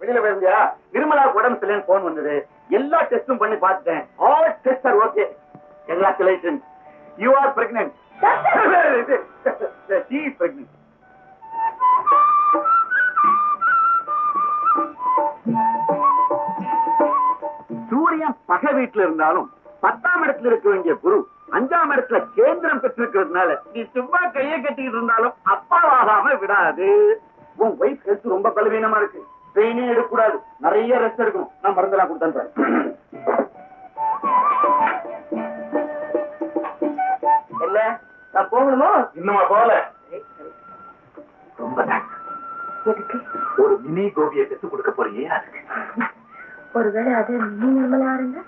வெளியில போயிருந்தியா? நிர்மலா உடம்பு சரியில்லைன்னு போன் வந்தது. எல்லா டெஸ்டும் பண்ணி பார்த்துட்டேன். All test or okay. Congratulation. You are pregnant. She is pregnant. சூரியன் பகை வீட்டுல இருந்தாலும் 10ஆம் இடத்துல இருக்க வேண்டிய குரு 5ஆம் இடத்துல கேந்திரம் பெற்றிருக்கிறதுனால நீ சும்மா கையை கட்டிக்கிட்டு இருந்தாலும் அப்பாவாகாம விடாது. உன் வைஃப் ஹெல்த் ரொம்ப பலவீனமா இருக்கு. ட்ரெயினே எடுக்கக்கூடாது, நிறைய ரெஸ்ட் எடுக்கணும். நான் மருந்தெல்லாம் கொடுத்தேன். என்ன நான் போகணுமோ? இன்னுமா போகல? ரொம்ப ஒரு மினி கோபியை பெற்று கொடுக்க போறியே, அதுக்கு. ஒருவேளை அது மினி நிர்மலா இருந்தா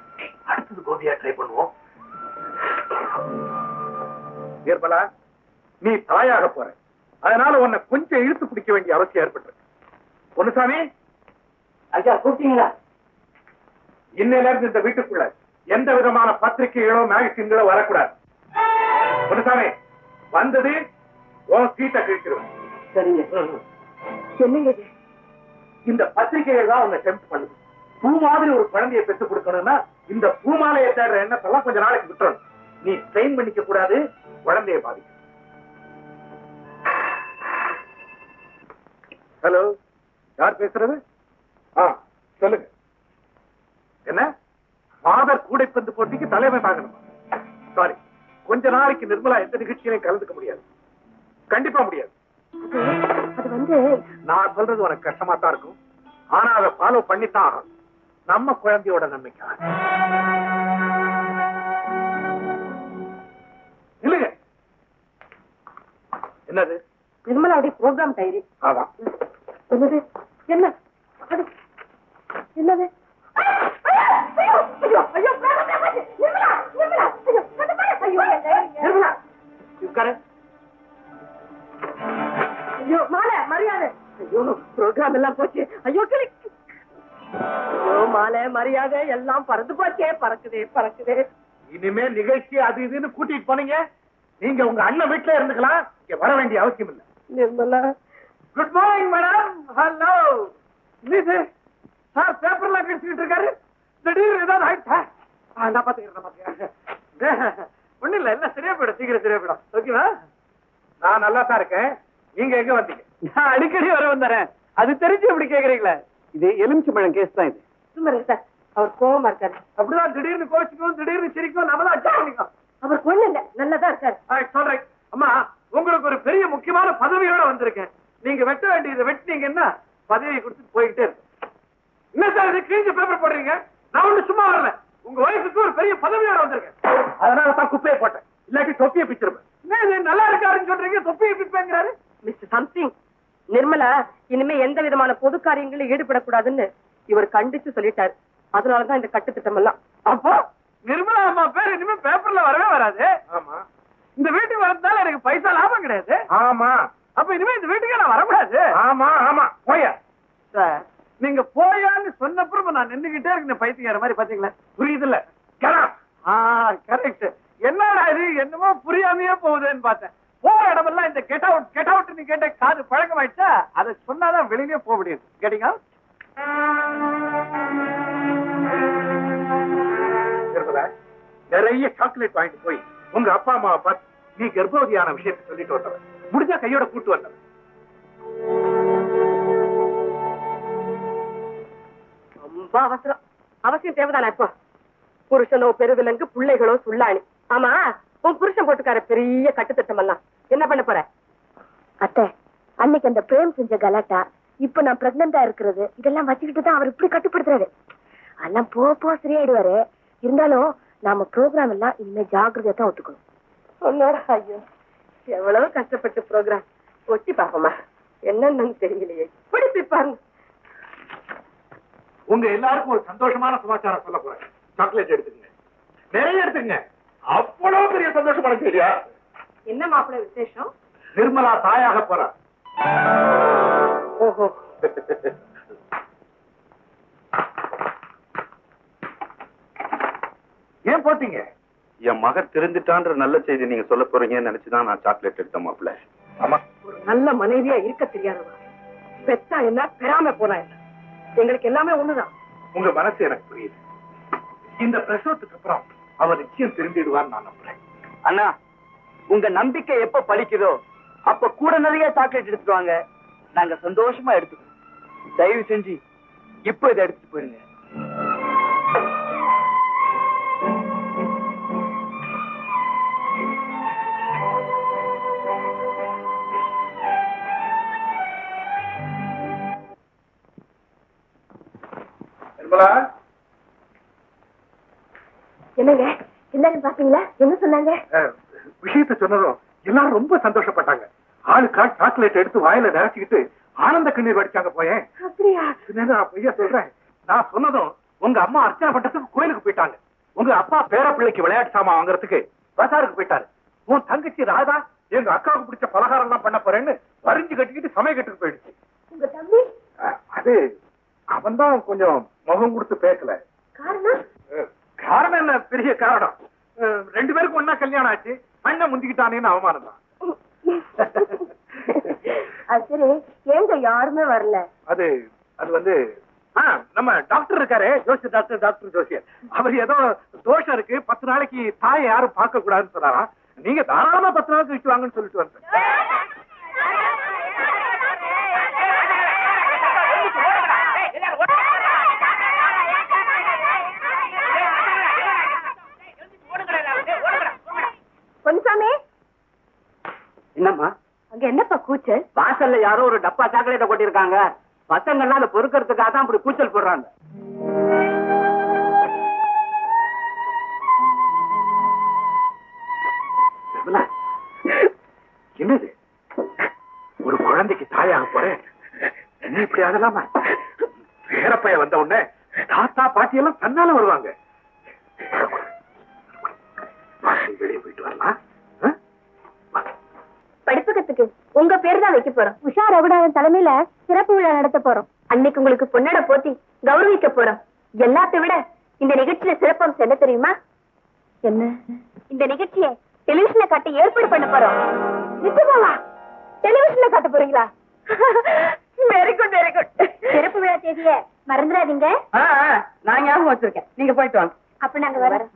அடுத்தது கோபியா ட்ரை பண்ணுவோம். நிர்மலா, நீ தாயாக போற, அதனால உன்னை கொஞ்சம் இழுத்து பிடிக்க வேண்டிய அவசியம் ஏற்பட்டு. பொன்னுசாமி, ஐயா கூப்பிட்டீங்களா? இன்னையில இருந்து இந்த வீட்டுக்குள்ள எந்த விதமான பத்திரிகைகளோ மேகசின்களோ வரக்கூடாது. பொன்னுசாமி, வந்தது உன் சீட்டை கிழிச்சிருவேன். சரிங்க. என்னங்க இந்த பத்திரிகைகள் தான் உன்னை டெம்ப்ட் பண்ணுது. பூ மாதிரி ஒரு குழந்தையை பெற்றுக் கொடுக்கணும்னா இந்த பூமாலையை தேடுற எண்ணத்தெல்லாம் கொஞ்ச நாளைக்கு விட்டுறணும். நீ ட்ரெயின் பண்ணிக்க கூடாது, குழந்தைய பாதிக்கும். ஹலோ, யார் பேசுறது? சொல்லுங்க. என்ன ஃபாதர் கூடைப்பந்து போட்டிக்கு தலைமை ஆகணுமா? சாரி, கொஞ்ச நாளைக்கு நிர்மலா எந்த நிகழ்ச்சியிலையும் கலந்துக்க முடியாது. கண்டிப்பா முடியாது. அது வந்து நான் சொல்றது உனக்கு கஷ்டமா தான் இருக்கும், ஆனா அதை ஃபாலோ பண்ணித்தான் ஆகும். நம்ம குழந்தையோட நன்மைக்காக. இல்லைங்க, என்னது? நிர்மலாவுடைய ப்ரோக்ராம் டைரி. அதான். என்னது? என்ன அது? என்னது? ஐயோ மாலை மரியாதை. ஐயோ ப்ரோக்ராம் எல்லாம் போச்சு. ஐயோ கிளிக். ஐயோ மாலை மரியாதை எல்லாம் பறந்து போச்சே. பறக்குதே பறக்குதே. இனிமே நிகழ்ச்சி அது இதுன்னு கூட்டிட்டு போனீங்க, நீங்க உங்க அண்ணன் வீட்டுல இருந்துக்கலாம், இங்க வர வேண்டிய அவசியம் இல்லை. Nirmala, good morning madam. Hello. இது சார் பேப்பர்லாம் கிழிச்சுக்கிட்டு இருக்காரு. திடீர்னு ஏதாவது ஆயிடுச்சா? நான் பாத்துக்கிறேன். ஒண்ணு இல்ல, எல்லாம் சரியா போயிடும், சீக்கிரம் சரியா போயிடும். ஓகேவா? நான் நல்லா தான் இருக்கேன். நீங்க எங்க வந்தீங்க? நான் அடிக்கடி வர வந்தேன். அது தெரிஞ்சு இப்படி கேக்குறீங்களா? இது எலுமிச்சம்பழம் கேஸ் தான். இது சும்மா சார், அவர் கோவமா இருக்காரு. அப்படிதான் திடீர்னு கோச்சிக்கும், திடீர்னு சிரிக்கும், நம்மதான் அட்டாக் பண்ணிக்கும். அவர் கொண்டு இல்ல, நல்லதா இருக்காரு. சொல்றேன். அம்மா, உங்களுக்கு ஒரு பெரிய முக்கியமான பதவியோட வந்திருக்கேன். நீங்க வெட்ட வேண்டியதை வெட்டினீங்கன்னா பதவியை கொடுத்து போயிட்டே இருக்கு. என்ன சார் இது கிழிஞ்ச பேப்பர் போடுறீங்க? நான் ஒண்ணு சும்மா வரல, உங்க வயசுக்கு ஒரு பெரிய பதவியோட வந்திருக்கேன். அதனால தான் குப்பையை போட்டேன், இல்லாட்டி தொப்பியை பிச்சிருப்பேன். நல்லா இருக்காருன்னு சொல்றீங்க, தொப்பியை பிப்பேங்கிறாரு. மிஸ்டர் சம்திங், நிர்மலா இனிமே எந்த விதமான பொது காரியங்களில் ஈடுபடக்கூடாதுன்னு இவர் கண்டிச்சு சொல்லிட்டாரு. அதனாலதான் இந்த கட்டு திட்டம் எல்லாம். அப்போ நிர்மலா அம்மா பேர் இனிமே பேப்பர்ல வரவே வராது. ஆமா. இந்த வீட்டுக்கு வரதுனால எனக்கு பைசா லாபம் கிடையாது. ஆமா. அப்ப இனிமே இந்த வீட்டுக்கு நான் வரக்கூடாது. ஆமா ஆமா. போயா சார், நீங்க போயான்னு சொன்னப்புறம் நான் நின்னுகிட்டே இருக்கேன் பைத்தியக்கார மாதிரி. பாத்தீங்களா? புரியுது இல்ல? கரெக்ட். என்னடா இது என்னமோ புரியாமையே போகுதுன்னு பார்த்தேன். போற இடமெல்லாம் இந்த கெட் அவுட் நீ கேட்ட காது பழக்கமாயிடுச்சா? அதை சொன்னாதான் வெளியிலே போக முடியாது. கேட்டீங்க? நிறைய சாக்லேட் வாங்கிட்டு போய் உங்க அப்பா அம்மாவை பார்த்து நீ கர்ப்பவதியான விஷயத்தை சொல்லிட்டு வந்தவன். முடிஞ்சா கையோட கூட்டு வந்தவன். ரொம்ப அவசரம். அவசியம் தேவைதானே? இப்போ புருஷனோ பெருவிலங்கு, பிள்ளைகளோ சுள்ளாணி. ஆமா, உன் புருஷன் போட்டுக்கார பெரிய கட்டுத்திட்டம் எல்லாம் என்ன பண்ண போற? அத்தை, அன்னைக்கு அந்த பிரேம் செஞ்ச கலாட்டா, இப்ப நான் பிரெக்னண்டா இருக்கிறது, இதெல்லாம் வச்சுக்கிட்டு தான் அவர் இப்படி கட்டுப்படுத்துறாரு. எல்லாம் போ சரியாயிடுவாரு. இருந்தாலும் நாம ப்ரோக்ராம் எல்லாம் இனிமே ஜாக்கிரதையா தான் ஒத்துக்கணும். உன்னோட ஐயோ, எவ்வளவு கஷ்டப்பட்டு ப்ரோக்ராம் ஒட்டி பாப்போமா, என்னன்னு தெரியலையே. பிடிப்பி பாருங்க. உங்க எல்லாருக்கும் ஒரு சந்தோஷமான சமாச்சாரம் சொல்ல போறேன். சாக்லேட் எடுத்துக்கங்க, நிறைய எடுத்துக்கங்க. அவ்வளவு பெரிய சந்தோஷமான செய்தியா? என்ன மாப்பிள்ளை விசேஷம்? நிர்மலா தாயாக போறா. ஓஹோ. ஏன் போட்டீங்க? என் மகன் திருந்துட்டான்ற நல்ல செய்தி நீங்க சொல்ல போறீங்கன்னு நினைச்சுதான் நான் சாக்லேட் எடுத்தேன் மாப்பிள்ள. ஆமா, ஒரு நல்ல மனைவியா இருக்க தெரியாதவா பெத்தா என்ன, பெறாம போனா என்ன? எங்களுக்கு எல்லாமே ஒண்ணுதான். உங்க மனசு எனக்கு புரியுது. இந்த பிரசவத்துக்கு அப்புறம் அவர் நிச்சயம் திரும்பிடுவான்னு நான் நம்புறேன். அண்ணா, உங்க நம்பிக்கை எப்ப பலிக்குதோ அப்ப கூட நிறைய சாக்லேட் எடுத்துட்டு வாங்க, நாங்க சந்தோஷமா எடுத்துக்கோம். தயவு செஞ்சு இப்ப இதை எடுத்துட்டு போயிருங்க. என்னங்க என்னன்னு பாத்தீங்களா? என்ன சொன்னாங்க? விஷயத்த சொன்னதும் எல்லாரும் ரொம்ப சந்தோஷப்பட்டாங்க. ஆளுக்கா சாக்லேட் எடுத்து வாயில நினைச்சுக்கிட்டு ஆனந்த கண்ணீர் வடிச்சாங்க. போயேன் அப்படியா? நான் பொய்யா சொல்றேன். நான் சொன்னதும் உங்க அம்மா அர்ச்சனை பண்றதுக்கு கோயிலுக்கு போயிட்டாங்க. உங்க அப்பா பேர பிள்ளைக்கு விளையாட்டு சாமான் வாங்குறதுக்கு பசாருக்கு போயிட்டாரு. உன் தங்கச்சி ராதா எங்க அக்காவுக்கு பிடிச்ச பலகாரம் எல்லாம் பண்ண போறேன்னு வரிஞ்சு கட்டிக்கிட்டு சமயக்கட்டுக்கு போயிடுச்சு. உங்க தம்பி? அது அவன் தான் கொஞ்சம் முகம் கொடுத்து பேசல. காரணம்? காரணம் என்ன பெரிய காரணம்? 2 பேருக்கும் ஒன்னா கல்யாணம் ஆச்சு. அண்ணன் முந்திக்கிட்டானேன்னு அவமானம் தான். அது சரி, ஏங்க யாருமே வரல? அது அது வந்து நம்ம டாக்டர் இருக்காரு, ஜோசியர் டாக்டர் ஜோசியர். அவர் ஏதோ தோஷம் இருக்கு, 10 நாளைக்கு தாயை யாரும் பார்க்க கூடாதுன்னு சொன்னாராம். நீங்க தாராளமா 10 நாளைக்கு வச்சு வாங்கன்னு சொல்லிட்டு வந்தேன். பொன்சாமி, என்னம்மா அங்க என்னப்பா கூச்சல்? வாசல்ல யாரோ ஒரு டப்பா சாக்லேட்ட கொட்டிருக்காங்க. பசங்க எல்லாம் அதை பொறுக்கிறதுக்காக தான் அப்படி கூச்சல் போடுறாங்க. என்னது? ஒரு குழந்தைக்கு தாயாக போறேன், நீ இப்படி ஆகலாமா? பேரப்பைய வந்த உடனே தாத்தா பாட்டி எல்லாம் தன்னால வருவாங்க. வெளியே போயிட்டு வரலாம். படிப்புக்கத்துக்கு உங்க பேர் தான் வைக்க போறோம். உஷா ரகுநாதன் தலைமையில சிறப்பு விழா நடத்த போறோம். அன்னைக்கு உங்களுக்கு பொன்னட போத்தி கௌரவிக்க போறோம். எல்லாத்தை விட இந்த நிகழ்ச்சியில சிறப்பம்சம் என்ன தெரியுமா? என்ன? இந்த நிகழ்ச்சியை டெலிவிஷன்ல காட்ட ஏற்பாடு பண்ண போறோம். நிச்சயமாவா? டெலிவிஷன்ல காட்ட போறீங்களா? Very good very good. சிறப்பு விழா தேதியை மறந்துடாதீங்க. நான் ஞாபகம் வச்சிருக்கேன், நீங்க போயிட்டு வாங்க. அப்ப நாங்க வரோம்.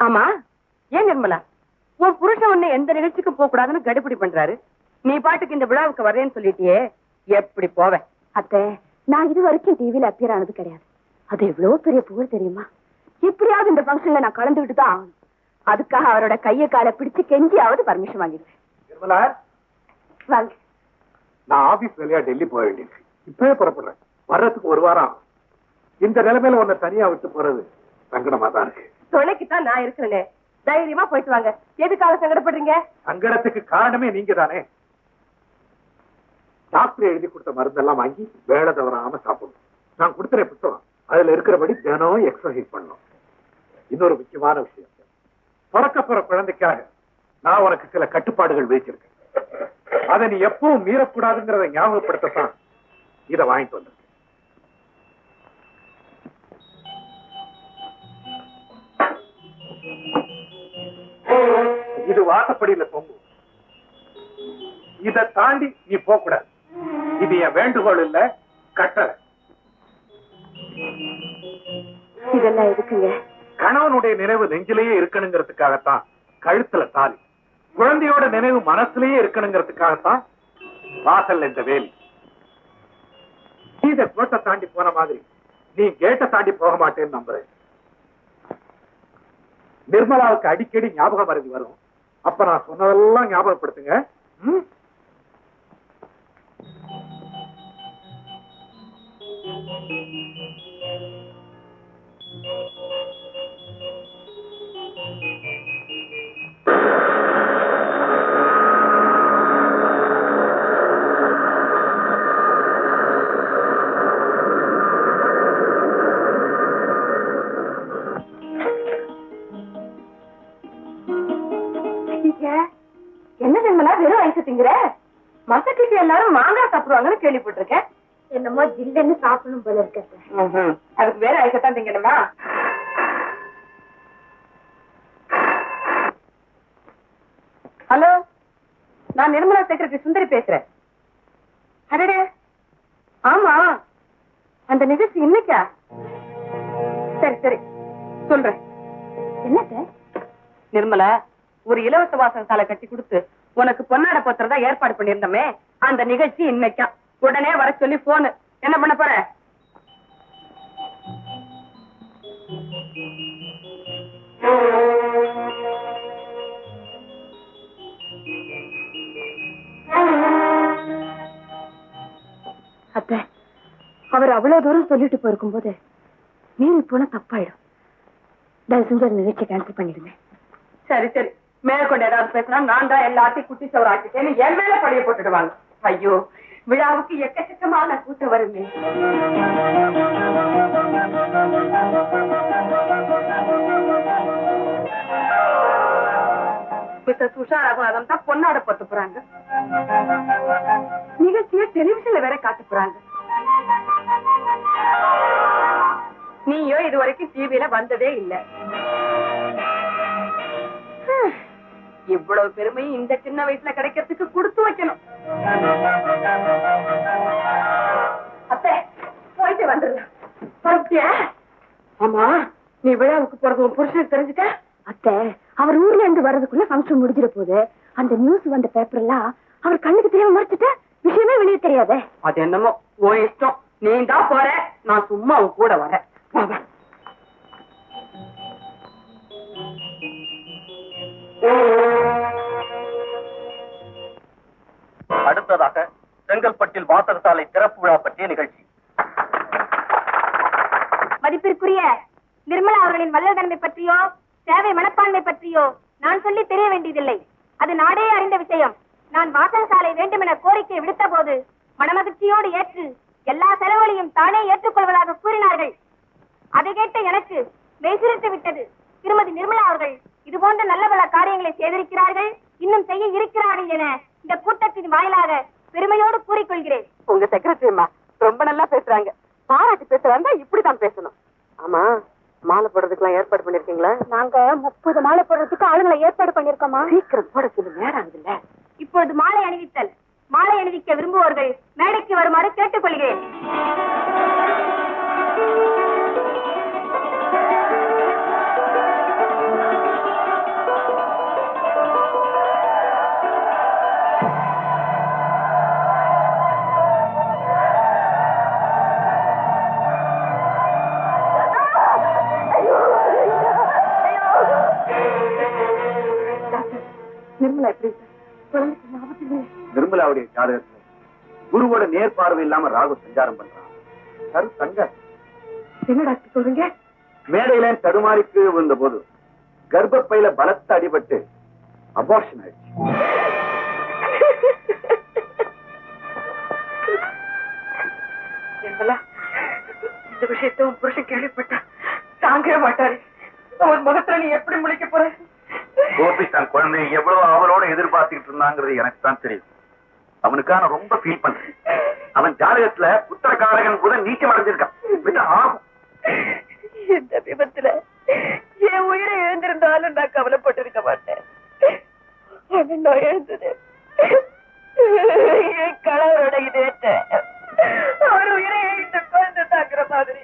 ஆமா, ஏன் நிர்மலா, உன் புருஷன் ஒண்ணு எந்த நிகழ்ச்சிக்கும் போக கூடாதுன்னு கடுபிடி பண்றாரு. நீ பாட்டுக்கு இந்த விழாவுக்கு வர்றேன்னு சொல்லிட்டியே, எப்படி போவேன்? அத்தை, நான் இது வரைக்கும் டிவில அப்பியர் ஆனது கிடையாது. அது எவ்வளவு பெரிய புகழ் தெரியுமா? எப்படியாவது இந்த ஃபங்க்ஷன்ல நான் கலந்துகிட்டு தான் ஆகணும். அதுக்காக அவரோட கையை காலை பிடிச்சு கெஞ்சியாவது பர்மிஷன் வாங்கிடுவேன். நிர்மலா, வாங்க. நான் ஆபீஸ் வேலையா டெல்லி போக வேண்டியிருக்கு. இப்பவே புறப்படுறேன். வர்றதுக்கு 1 வாரம் ஆகும். இந்த நிலைமையில உன்னை தனியா விட்டு போறது சங்கடமா தான் இருக்கு. துணைக்குத்தான் நான் இருக்கிறேனே, தைரியமா போயிட்டு வாங்க. எதுக்காக சங்கடப்படுறீங்க? சங்கடத்துக்கு காரணமே நீங்க தானே. டாக்டர் எழுதி கொடுத்த மருந்தெல்லாம் வாங்கி வேலை தவறாம சாப்பிடணும். நான் கொடுத்துற புத்தகம் அதுல இருக்கிறபடி தினம் எக்ஸசைஸ் பண்ணணும். இன்னொரு முக்கியமான விஷயம், பிறக்க போற குழந்தைக்காக நான் உனக்கு சில கட்டுப்பாடுகள் வச்சிருக்கேன். அதை நீ எப்பவும் மீறக்கூடாதுங்கிறத ஞாபகப்படுத்தத்தான் இதை வாங்கிட்டு வந்திருக்கேன். இது வாசப்படியில தொங்கும். இதை தாண்டி நீ போக கூடாது. இது என் வேண்டுகோள் இல்ல, கட்டளை. இதெல்லாம் எதுக்குங்க? கணவனுடைய நினைவு நெஞ்சிலேயே இருக்கணுங்கிறதுக்காகத்தான் கழுத்துல தாலி. குழந்தையோட நினைவு மனசுலயே இருக்கணுங்கிறதுக்காகத்தான் வாசல்ல இந்த வேலி. இத கோட்டை தாண்டி போன மாதிரி நீ கேட்டை தாண்டி போக மாட்டேன்னு நம்புறேன். நிர்மலாவுக்கு அடிக்கடி ஞாபகம் மறதி வரும். அப்ப நான் சொன்னதெல்லாம் ஞாபகப்படுத்துங்க. என்ன நிர்மலா வெறும் ஐஸ் திங்கிற? மசக்கிட்டு எல்லாரும் மாங்காய் சாப்பிடுவாங்கன்னு கேள்விப்பட்டிருக்கேன். என்னமோ ஜில்லுன்னு சாப்பிடணும் போல இருக்க. அதுக்கு வேற ஐசத்தான் திங்கணுமா? ஹலோ, நான் நிர்மலா செக்ரட்டரி சுந்தரி பேசுறேன். அந்த நிகழ்ச்சி இன்னைக்கா? சரி சரி சொல்றேன். என்னத்த? நிர்மலா, ஒரு இலவச வாசக சாலை கட்டி கொடுத்து உனக்கு பொன்னாட போத்துறதா ஏற்பாடு பண்ணிருந்தோமே, அந்த நிகழ்ச்சி இன்னைக்கா. உடனே வர சொல்லி போனு. என்ன பண்ண போற? அத்தை, அவர் அவ்வளவு தூரம் சொல்லிட்டு போயிருக்கும் போது மீறி போன தப்பாயிடும். தயவு செஞ்சு அந்த நிகழ்ச்சியை கேன்சல் பண்ணிடுங்க. சரி சரி, மேற்கொண்டு ஏதாவது பேசினா நான் தான் எல்லாத்தையும் குட்டி சவர் ஆக்கிட்டேன்னு என் மேல பழிய போட்டுடுவாங்க. ஐயோ, விழாவுக்கு எக்கச்சக்கமான கூட்டம் வருமே. மிஸ்டர் உஷாராகும் தான் பொன்னாட போட்டு போறாங்க. நிகழ்ச்சியை டெலிவிஷன்ல வேற காட்ட போறாங்க. நீயோ இது வரைக்கும் டிவியில வந்ததே இல்ல. இவ்வளவு பெருமையும் இந்த சின்ன வயசுல கிடைக்கிறதுக்கு கொடுத்து வைக்கணும். அத்தை, போயிட்டு வந்துடலாம். ஆமா, நீ விழாவுக்கு போறது உன் புருஷனுக்கு தெரிஞ்சுக்க. அத்தை, அவர் ஊர்ல இருந்து வர்றதுக்குள்ள ஃபங்க்ஷன் முடிஞ்சிட போகுது. அந்த நியூஸ் வந்த பேப்பர் எல்லாம் அவர் கண்ணுக்கு தெரியாம மறைச்சிட்டு விஷயமே வெளியே தெரியாதே. அது என்னமோ உன் இஷ்டம். நீ தான் போற, நான் சும்மா உன் கூட வரேன். அடுத்ததாக செங்கல்பட்டில் வாசக சாலை திறப்பு விழா பற்றிய நிகழ்ச்சி. மதிப்பிற்குரிய நிர்மலா அவர்களின் வல்லதன்மை பற்றியோ சேவை மனப்பான்மை பற்றியோ நான் சொல்லி தெரிய வேண்டியதில்லை. அது நாடே அறிந்த விஷயம். நான் வாசக சாலை வேண்டுமென கோரிக்கை விடுத்த போது மனமகிழ்ச்சியோடு ஏற்று எல்லா செலவுகளையும் தானே ஏற்றுக்கொள்வதாக கூறினார்கள். அதை கேட்டு எனக்கு மெய்சிலிர்த்து விட்டது. திருமதி நிர்மலா அவர்கள் இது போன்ற நல்ல பல காரியங்களை செய்திருக்கிறார்கள், இன்னும் செய்ய இருக்கிறார்கள் என இந்த கூட்டத்தின் வாயிலாக பெருமையோடு கூறிக்கொள்கிறேன். உங்க செக்ரட்டரிமா ரொம்ப நல்லா பேசுறாங்க. பாராட்டி பேசுறாங்க, இப்படிதான் பேசணும். ஆமா, மாலை போடுறதுக்கு ஏற்பாடு பண்ணிருக்கீங்களா? நாங்க 30 மாலை போடுறதுக்கு ஆளுங்களை ஏற்பாடு பண்ணிருக்கோமா? சீக்கிரம் போட சொல்லி நேரம் ஆகுதுல்ல. இப்பொழுது மாலை அணிவித்தல். மாலை அணிவிக்க விரும்புவோர்கள் மேடைக்கு வருமாறு கேட்டுக்கொள்கிறேன். நிர்மலா எப்படி நிர்மலாவுடைய ஜாதகத்துல குருவோட நேர்பார்வை இல்லாம ராகு சஞ்சாரம் பண்றான். சரு தங்க என்ன டாக்டர் சொல்றீங்க? மேடையில தடுமாறி கீழே விழுந்த போது கர்ப்பப்பையில பலத்த அடிபட்டு அபார்ஷன் ஆயிடுச்சு. இந்த விஷயத்தை உன் புருஷன் கேள்விப்பட்டா தாங்கவே மாட்டாரு. அவன் முகத்துல நீ எப்படி முடிக்க போற? கோபி தன் குழந்தையை எவ்வளவு அவளோட எதிர்பார்த்துக்கிட்டு இருந்தாங்கிறது எனக்கு தான் தெரியும். அவனுக்காக நான் ரொம்ப ஃபீல் பண்றேன். அவன் ஜாதகத்துல புத்திரகாரகன் கூட நீச்சம் அடைஞ்சிருக்கான். ஆகும் இந்த விபத்துல என் உயிரை எழுந்திருந்தாலும் நான் கவலைப்பட்டிருக்க மாட்டேன். நான் எழுந்தது என் கணவரோட இதேட்ட அவர் உயிரை எழுந்த குழந்தை தாக்குற மாதிரி